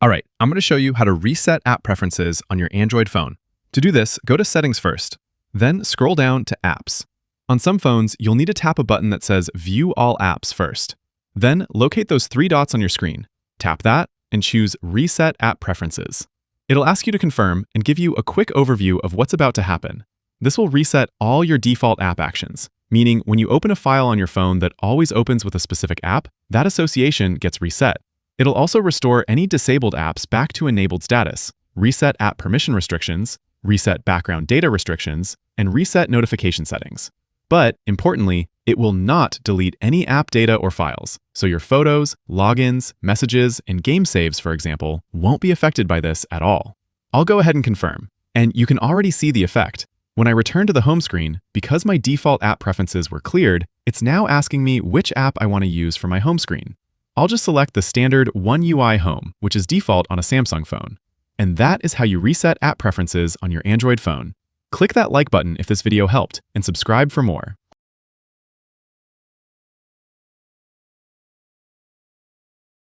All right, I'm going to show you how to reset app preferences on your Android phone. To do this, go to Settings first, then scroll down to Apps. On some phones, you'll need to tap a button that says View All Apps first. Then locate those three dots on your screen. Tap that and choose Reset App Preferences. It'll ask you to confirm and give you a quick overview of what's about to happen. This will reset all your default app actions, meaning when you open a file on your phone that always opens with a specific app, that association gets reset. It'll also restore any disabled apps back to enabled status, reset app permission restrictions, reset background data restrictions, and reset notification settings. But importantly, it will not delete any app data or files, so your photos, logins, messages, and game saves, for example, won't be affected by this at all. I'll go ahead and confirm, and you can already see the effect. When I return to the home screen, because my default app preferences were cleared, it's now asking me which app I want to use for my home screen. I'll just select the standard One UI Home, which is default on a Samsung phone. And that is how you reset app preferences on your Android phone. Click that like button if this video helped, and subscribe for more.